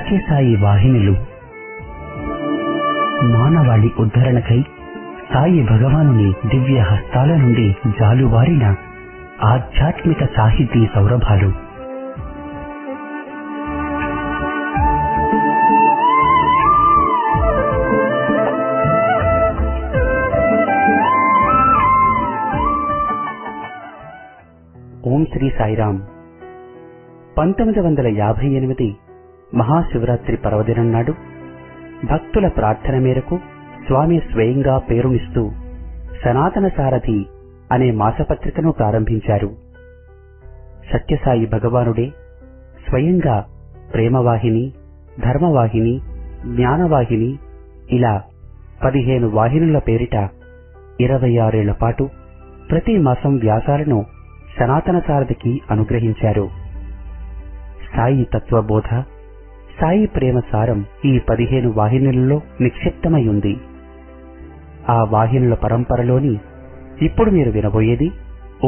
సత్యసాయి వాహినులు మానవాళి ఉద్ధరణకై సాయి భగవానుని దివ్య హస్తాల నుండి జాలువారిన ఆధ్యాత్మిక సాహితీ సౌరభాలు. ఓం శ్రీ సాయిరామ్. 1958 మహాశివరాత్రి పర్వదినం నాడు భక్తుల ప్రార్థన మేరకు స్వామి స్వయంగా పేరునిస్తూ సనాతన సారథి అనే మాసపత్రికను ప్రారంభించారు. సత్యసాయి భగవానుడే స్వయంగా ప్రేమవాహిని, ధర్మవాహిని, జ్ఞానవాహిని ఇలా 15 వాహినుల పేరిట 26 ఏళ్ల పాటు ప్రతి మాసం వ్యాసాలను సనాతన సారథికి అనుగ్రహించారు. సాయి తత్వబోధ, సాయి ప్రేమ సారం ఈ 15 వాహినులలో నిక్షిప్తమై ఉంది. ఆ వాహినుల పరంపరలోని ఇప్పుడు మీరు వినబోయేది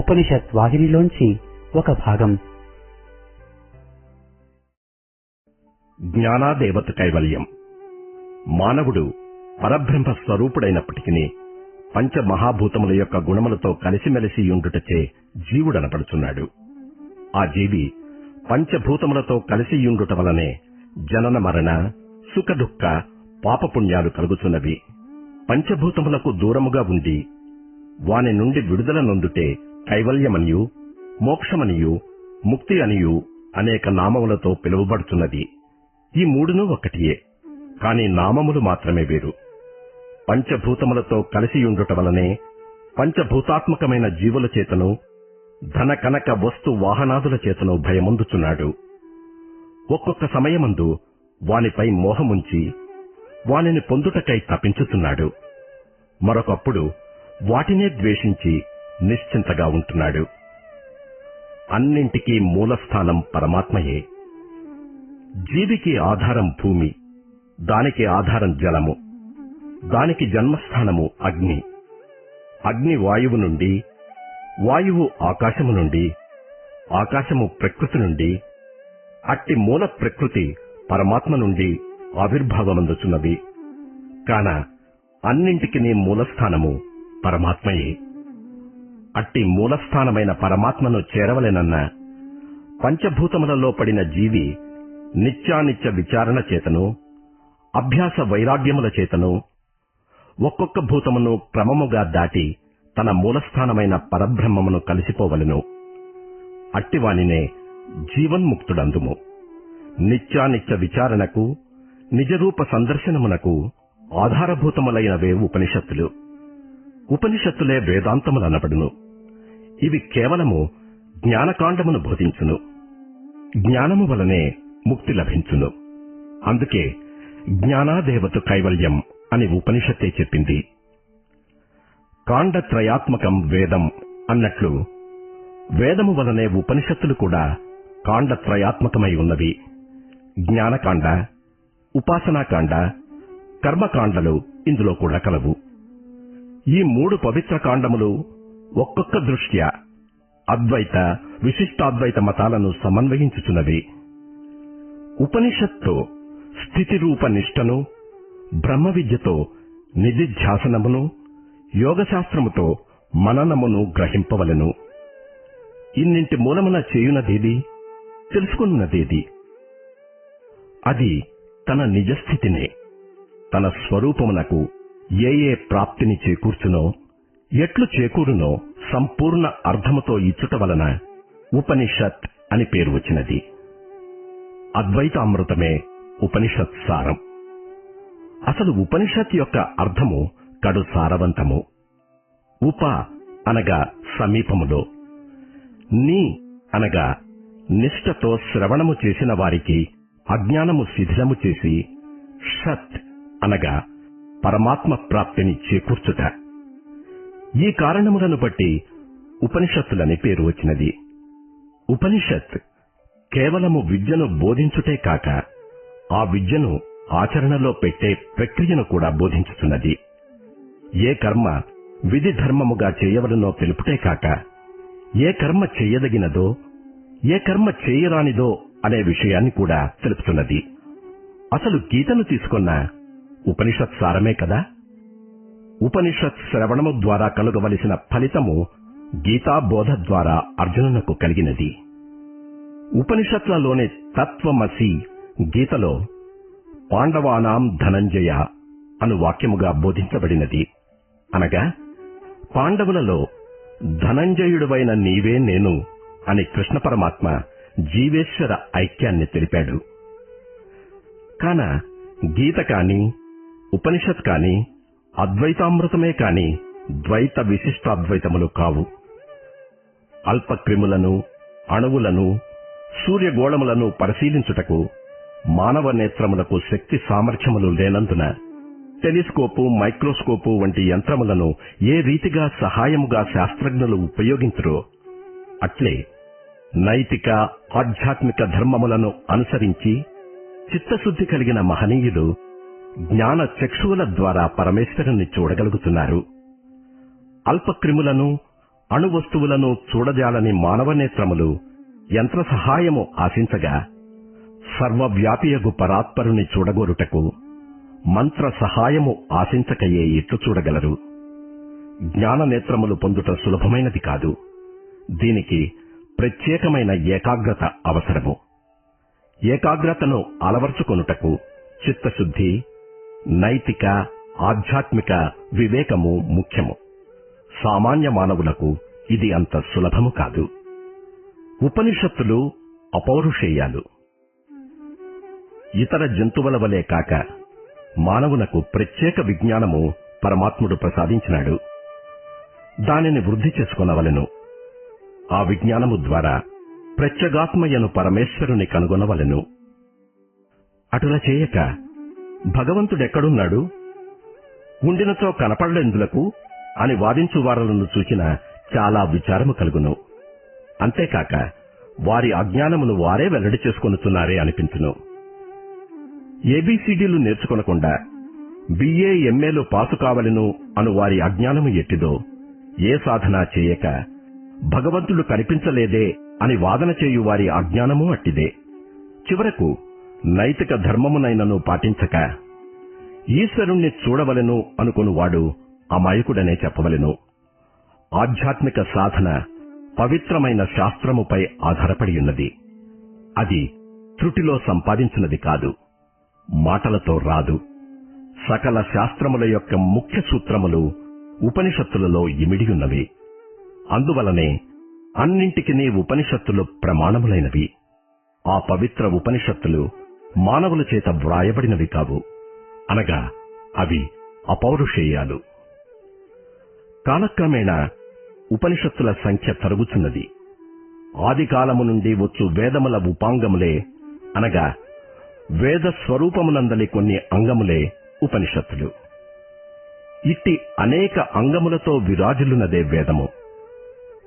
ఉపనిషత్ వాహినిలోంచి ఒక భాగం. జ్ఞానాదేవత కైవల్యం. మానవుడు పరబ్రహ్మ స్వరూపుడైనప్పటికీ పంచమహాభూతముల యొక్క గుణములతో కలిసిమెలిసి ఉండుటచే జీవుడనపడుచున్నాడు. ఆ జీవి పంచభూతములతో కలిసియుండుట వలనే జనన మరణ, సుఖదుఃఖ, పాపపుణ్యాలు కలుగుతున్నవి. పంచభూతములకు దూరముగా ఉండి వాని నుండి విడుదల నొందుటే కైవల్యమనియు, మోక్షమనియు, ముక్తి అనియు అనేక నామములతో పిలువబడుతున్నది. ఈ మూడునూ ఒకటియే, కాని నామములు మాత్రమే వేరు. పంచభూతములతో కలిసియుండుట వలనే పంచభూతాత్మకమైన జీవుల చేతను, ధన కనక వస్తు వాహనాదుల చేతను భయముందుచున్నాడు. ఒక్కొక్క సమయమందు వానిపై మోహముంచి వానిని పొందుటకై తపించుతున్నాడు. మరొకప్పుడు వాటినే ద్వేషించి నిశ్చింతగా ఉంటున్నాడు. అన్నింటికీ మూలస్థానం పరమాత్మయే. జీవికి ఆధారం భూమి, దానికి ఆధారం జలము, దానికి జన్మస్థానము అగ్ని, అగ్ని వాయువు నుండి, వాయువు ఆకాశము నుండి, ఆకాశము ప్రకృతి నుండి, అట్టి మూల ప్రకృతి పరమాత్మ నుండి ఆవిర్భావమందుచున్నవి. కాన అన్నింటికి మూలస్థానము పరమాత్మయే. అట్టి మూలస్థానమైన పరమాత్మను చేరవలెనన్న పంచభూతములలో పడిన జీవి నిత్యానిత్య విచారణ చేతను, అభ్యాస వైరాగ్యముల చేతను ఒక్కొక్క భూతమును క్రమముగా దాటి తన మూలస్థానమైన పరబ్రహ్మమును కలిసిపోవలెను. అట్టివానినే జీవన్ముక్తుడందుము. నిత్యానిత్య విచారణకు, నిజరూప సందర్శనమునకు ఆధారభూతములైనవే ఉపనిషత్తులు. ఉపనిషత్తులే వేదాంతములనబడును. ఇవి కేవలము జ్ఞానకాండమును బోధించును. జ్ఞానము వలనే ముక్తి లభించును. అందుకే జ్ఞానాదేవత కైవల్యం అని ఉపనిషత్తే చెప్పింది. కాండత్రయాత్మకం వేదం అన్నట్లు వేదము వలనే ఉపనిషత్తులు కూడా కాండత్రయాత్మకమై ఉన్నవి. జ్ఞానకాండ, ఉపాసనాకాండ, కర్మకాండలు ఇందులో కూడా కలవు. ఈ 3 పవిత్ర కాండములు ఒక్కొక్క దృష్ట్యా అద్వైత, విశిష్టాద్వైత మతాలను సమన్వయించుచున్నవి. ఉపనిషత్తో స్థితిరూప నిష్టను, బ్రహ్మ విద్యతో నిధిధ్యాసనమును, యోగశాస్త్రముతో మననమును గ్రహింపవలెను. ఇన్నింటి మూలమున చేయునదేది, తెలుసుకున్నదేది? అది తన నిజస్థితినే. తన స్వరూపమునకు ఏ ప్రాప్తిని చేకూర్చునో, ఎట్లు చేకూరునో సంపూర్ణ అర్థముతో ఇచ్చుట వలన ఉపనిషత్ అని పేరు వచ్చినది. అద్వైతామృతమే ఉపనిషత్ సారం. అసలు ఉపనిషత్ యొక్క అర్థము కడు సారవంతము. ఉప అనగా సమీపములో, నీ అనగా నిష్ఠతో శ్రవణము చేసిన వారికి అజ్ఞానము శిథిలము చేసి, షత్ అనగా పరమాత్మ ప్రాప్తిని చేకూర్చుట. ఈ కారణములను బట్టి ఉపనిషత్తులని పేరు వచ్చినది. ఉపనిషత్ కేవలము విద్యను బోధించుటే కాక ఆ విద్యను ఆచరణలో పెట్టే ప్రక్రియను కూడా బోధించుతున్నది. ఏ కర్మ విధి ధర్మముగా చేయవలనో తెలుపుటే కాక ఏ కర్మ చేయదగినదో, ఏ కర్మ చేయరానిదో అనే విషయాన్ని కూడా తెలుపుతున్నది. అసలు గీతను తీసుకున్న ఉపనిషత్ సారమే కదా. ఉపనిషత్ శ్రవణము ద్వారా కలుగవలసిన ఫలితము గీతా బోధ ద్వారా అర్జునునకు కలిగినది. ఉపనిషత్లలోని తత్వమసి గీతలో పాండవానాం ధనంజయ అను వాక్యముగా బోధించబడినది. అనగా పాండవులలో ధనంజయుడువైన నీవే నేను అని కృష్ణ పరమాత్మ జీవేశ్వర ఐక్యాన్ని తెలిపాడు. కాన గీత కాని ఉపనిషత్ కాని అద్వైతామృతమే కాని ద్వైత విశిష్టాద్వైతములు కావు. అల్పక్రిములను, అణువులను, సూర్యగోళములను పరిశీలించుటకు మానవ నేత్రములకు శక్తి సామర్థ్యములు లేనందున టెలిస్కోపు, మైక్రోస్కోపు వంటి యంత్రములను ఏ రీతిగా సహాయముగా శాస్త్రజ్ఞులు ఉపయోగించరో అట్లే నైతిక, ఆధ్యాత్మిక ధర్మములను అనుసరించి చిత్తశుద్ధి కలిగిన మహనీయులు జ్ఞాన చక్షువుల ద్వారా పరమేశ్వరుని చూడగలుగుతున్నారు. అల్పక్రిములను, అణువస్తువులను చూడజాలని మానవ నేత్రములు యంత్ర సహాయము ఆశించగా సర్వవ్యాపియగు పరాత్పరుని చూడగోరుటకు మంత్ర సహాయము ఆశించకయే ఎట్లు చూడగలరు? జ్ఞాన నేత్రములు పొందుట సులభమైనది కాదు. దీనికి ప్రత్యేకమైన ఏకాగ్రత అవసరము. ఏకాగ్రతను అలవర్చుకొనుటకు చిత్తశుద్ధి, నైతిక, ఆధ్యాత్మిక వివేకము ముఖ్యము. సామాన్య మానవులకు ఇది అంత సులభము కాదు. ఉపనిషత్తులు అపౌరుషేయాలు. ఇతర జంతువుల వలె కాక మానవునకు ప్రత్యేక విజ్ఞానము పరమాత్ముడు ప్రసాదించినాడు. దానిని వృద్ధి చేసుకొనవలెను. ఆ విజ్ఞానము ద్వారా ప్రత్యేగాత్మయను పరమేశ్వరుని కనుగొనవలెను. అటుల చేయక భగవంతుడెక్కడున్నాడు, ఉండినతో కనపడలేందులకు అని వాదించు వారలను చూచిన చాలా విచారము కలుగును. అంతేకాక వారి అజ్ఞానమును వారే వెల్లడి చేసుకొనుతున్నారే అనిపించును. ఏబీసీడీలు నేర్చుకొనకుండా బిఏ, ఎంఏలు పాసు కావలెను అను వారి అజ్ఞానము ఎట్టిదో, ఏ సాధన చేయక భగవంతుడు కనిపించలేదే అని వాదన చేయు వారి అజ్ఞానము అట్టిదే. చివరకు నైతిక ధర్మమునైనను పాటించక ఈశ్వరుణ్ణి చూడవలెను అనుకొనువాడు అమాయకుడనే చెప్పవలెను. ఆధ్యాత్మిక సాధన పవిత్రమైన శాస్త్రముపై ఆధారపడి ఉన్నది. అది త్రుటిలో సంపాదించినది కాదు, మాటలతో రాదు. సకల శాస్త్రముల యొక్క ముఖ్య సూత్రములు ఉపనిషత్తులలో ఇమిడియున్నవి. అందువలనే అన్నింటికి ఉపనిషత్తులు ప్రమాణములైనవి. ఆ పవిత్ర ఉపనిషత్తులు మానవుల చేత వ్రాయబడినవి కావు, అనగా అవి అపౌరుషేయాలు. కాలక్రమేణా ఉపనిషత్తుల సంఖ్య తరుగుచున్నది. ఆదికాలము నుండి వచ్చు వేదముల ఉపాంగములే, అనగా వేద స్వరూపమునందలి కొన్ని అంగములే ఉపనిషత్తులు. ఇట్టి అనేక అంగములతో విరాజిల్లున్నదే వేదము.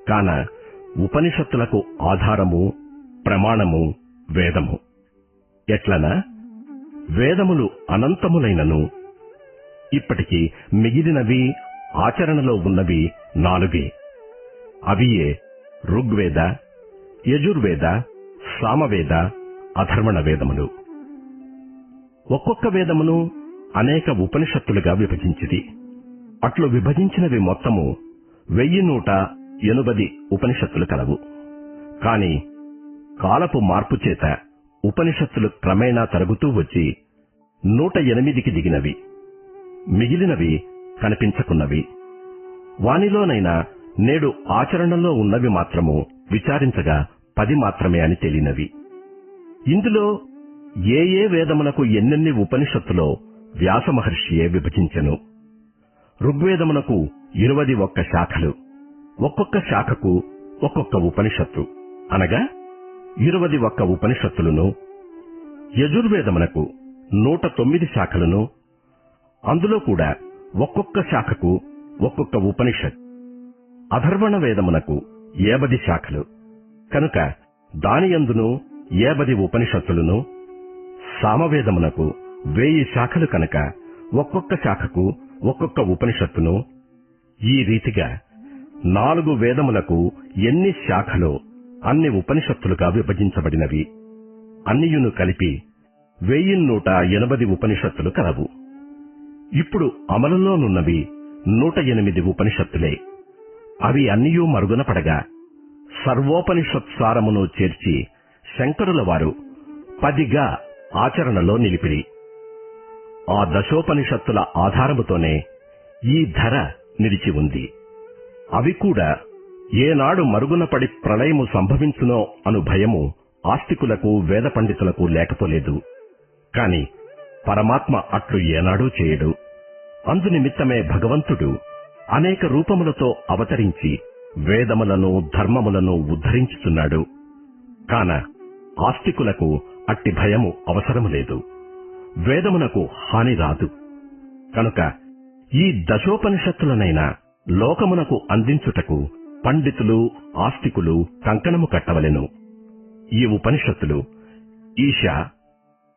కాన ఉపనిషత్తులకు ఆధారము, ప్రమాణము వేదము. ఎట్లనా వేదములు అనంతములైనను ఇప్పటికి మిగిలినవి ఆచరణలో ఉన్నవి 4. అవియే ఋగ్వేద, యజుర్వేద, సామవేద, అథర్వణ వేదములు. ఒక్కొక్క వేదమును అనేక ఉపనిషత్తులుగా విభజించింది. అట్లు విభజించినవి మొత్తము 1180 ఉపనిషత్తులు కలవు. కాని కాలపు మార్పు చేత ఉపనిషత్తులు క్రమేణా తరుగుతూ వచ్చి 108కి దిగినవి. మిగిలినవి కనిపించకున్నవి. వానిలోనైనా నేడు ఆచరణలో ఉన్నవి మాత్రము విచారించగా 10 మాత్రమే అని తేలినవి. ఇందులో ఏ ఏ వేదమునకు ఎన్నెన్ని ఉపనిషత్తులో వ్యాస మహర్షియే విభజించెను. ఋగ్వేదమునకు 21 శాఖలు, ఒక్కొక్క శాఖకు ఒక్కొక్క ఉపనిషత్తు, అనగా 21 ఉపనిషత్తులను. యజుర్వేదమునకు 109 శాఖలను, అందులో కూడా ఒక్కొక్క శాఖకు ఒక్కొక్క ఉపనిషత్. అథర్వణ వేదమునకు 50 శాఖలు కనుక దానియందును 50 ఉపనిషత్తులను. సామవేదమునకు 1000 శాఖలు కనుక ఒక్కొక్క శాఖకు ఒక్కొక్క ఉపనిషత్తును. ఈ రీతిగా 4 వేదములకు ఎన్ని శాఖలో అన్ని ఉపనిషత్తులుగా విభజించబడినవి. అన్నియును కలిపి 1180 ఉపనిషత్తులు కలవు. ఇప్పుడు అమలులోనున్నవి 108 ఉపనిషత్తులే. అవి అన్నియూ మరుగున పడగా సర్వోపనిషత్సారమును చేర్చి శంకరుల వారు 10గా ఆచరణలో నిలిపిరి. ఆ దశోపనిషత్తుల ఆధారముతోనే ఈ ధర నిలిచి ఉంది. అవి కూడా ఏనాడు మరుగున పడి ప్రళయము సంభవించునో అను భయము ఆస్తికులకు వేద పండితులకు లేకపోలేదు. కాని పరమాత్మ అట్లు ఏనాడూ చేయడు. అందునిమిత్తమే భగవంతుడు అనేక రూపములతో అవతరించి వేదములను ధర్మములను ఉద్ధరించుతున్నాడు. కాన ఆస్తికులకు అట్టి భయము అవసరము లేదు. వేదమునకు హాని రాదు. కనుక ఈ దశోపనిషత్తులనైనా లోకమునకు అందించుటకు పండితులు ఆస్తికులు కంకణము కట్టవలెను. ఈ ఉపనిషత్తులు ఈశ,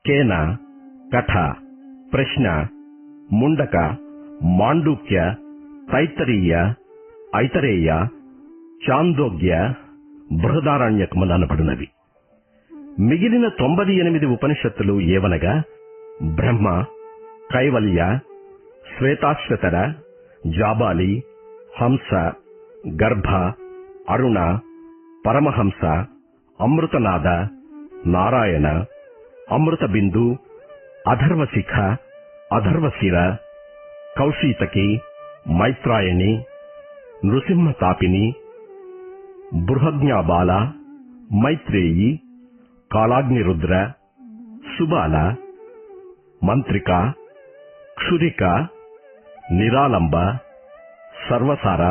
కేన, కఠ, ప్రశ్న, ముండక, మాండూక్య, తైత్తరీయ, ఐతరేయ, చాందోగ్య, బృహదారణ్యకములనబడినవి. మిగిలిన 98 ఉపనిషత్తులు ఏవనగా బ్రహ్మ, కైవల్య, శ్వేతాశ్వతర, జాబాలి, హంస, గర్భ, అరుణ, పరమహంస, అమృతనాద, నారాయణ, అమృత బిందు, అధర్వశిఖ, అధర్వశిర, కౌశీతకి, మైత్రాయణి, నృసింహతాపిని, బృహజ్ఞాబాల, మైత్రేయి, కాళాగ్నిరుద్ర, సుబాల, మంత్రిక, క్షురిక, నిరాలంబ, సర్వసార,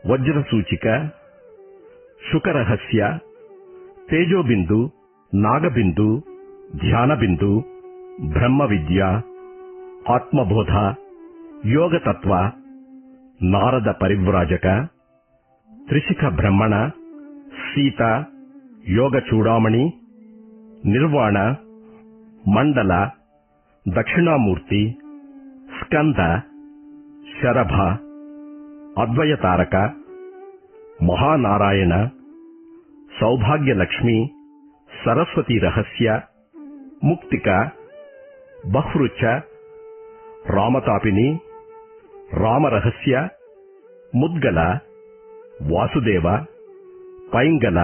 వజ్రసూచిక, శుకరహస్య, తేజోబిందు, నాగబిందు, ధ్యానబిందు, బ్రహ్మ విద్య, ఆత్మబోధ, యోగతత్వ, నారద పరివ్రాజక, త్రిశిఖ బ్రహ్మణ, సీత, యోగ చూడామణి, నిర్వాణ, మండల, దక్షిణామూర్తి, స్కంద, శరభ, అద్వయతారక, మహానారాయణ, సౌభాగ్యలక్ష్మి, సరస్వతి రహస్య, ముక్తిక, బహ్రుచ, రామతాపిని, రామరహస్య, ముద్గల, వాసుదేవ, పైంగల,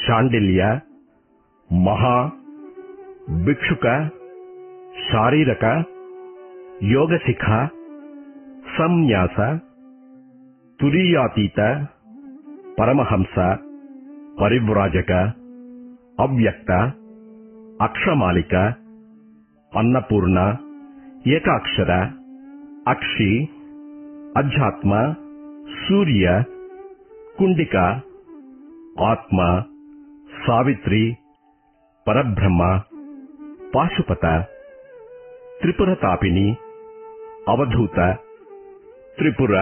శాండిల్య, మహా, భిక్షుక, శారీరక, యోగశిఖ, సంన్యాస, తురీయాతీత, పరమహంస, పరివ్రాజక, అవ్యక్త, అక్షమాలిక, అన్నపూర్ణ, ఏకాక్షర, అక్షి, అధ్యాత్మ, సూర్య, కుండిక, ఆత్మ, సావిత్రి, పరబ్రహ్మ, పాశుపత, త్రిపురతాపిని, అవధూత, త్రిపుర,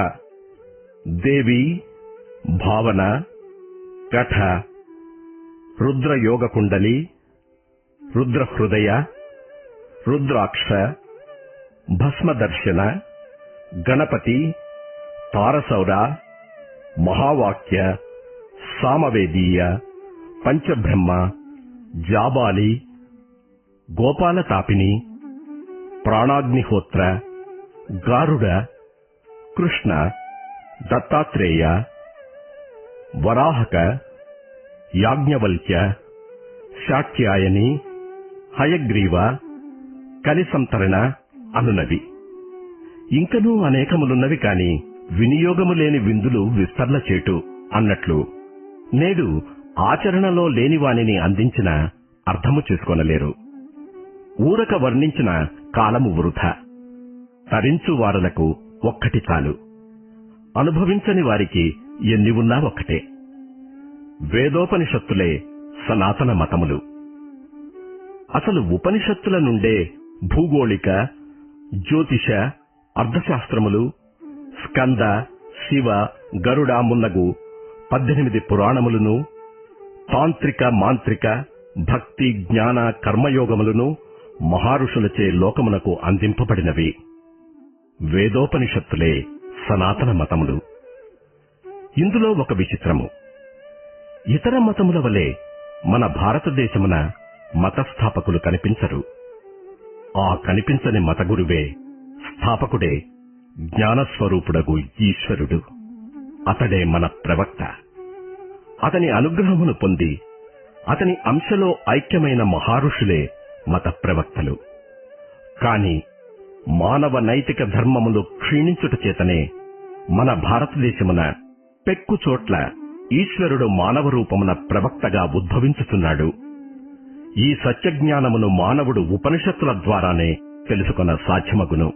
దేవి, భావన, కఠ, రుద్రయోగకుండలి, రుద్రహృదయ, రుద్రాక్ష, భస్మదర్శన, గణపతి, తారసౌర, మహావాక్య, సామవేదీయ, పంచబ్రహ్మ, జాబాలి, గోపాలతాపిని, ప్రాణాగ్నిహోత్ర, గారుడ, కృష్ణ, దత్తాత్రేయ, వరాహక, యాజ్ఞవల్క్య, శాక్యాయని, హయగ్రీవ, కలిసంతరణ అనునవి. ఇంకనూ అనేకములున్నవి కాని వినియోగము లేని విందులు విస్తరణ చేటు అన్నట్లు నేడు ఆచరణలో లేని వానిని అందించిన అర్థము చేసుకొనలేరు. ఊరక వర్ణించిన కాలము వృథా. తరించు వారులకు ఒక్కటి చాలు. అనుభవించని వారికి ఎన్ని ఉన్నా ఒక్కటే. వేదోపనిషత్తులే సనాతన మతములు. అసలు ఉపనిషత్తుల నుండే భూగోళిక, జ్యోతిష, అర్థశాస్త్రములు, స్కంద, శివ, గరుడ మున్నగు 18 పురాణములను, తాంత్రిక, మాంత్రిక, భక్తి, జ్ఞాన, కర్మయోగములను మహారుషులచే లోకమునకు అందింపబడినవి. వేదోపనిషత్తులే సనాతన మతములు. ఇందులో ఒక విచిత్రము. ఇతర మతముల వలె మన భారతదేశమున మతస్థాపకులు కనిపించరు. ఆ కనిపించని మతగురువే స్థాపకుడే జ్ఞానస్వరూపుడగు ఈశ్వరుడు. అతడే మన ప్రవక్త. అతని అనుగ్రహమును పొంది అతని అంశలో ఐక్యమైన మహారుషులే మత ప్రవక్తలు. కాని మానవ నైతిక ధర్మములు క్షీణించుట చేతనే మన భారతదేశమున పెక్కు చోట్ల ఈశ్వరుడు మానవ రూపమున ప్రవక్తగా ఉద్భవించుతున్నాడు. ఈ సత్యజ్ఞానమును మానవుడు ఉపనిషత్తుల ద్వారానే తెలుసుకొన సాధ్యమగును.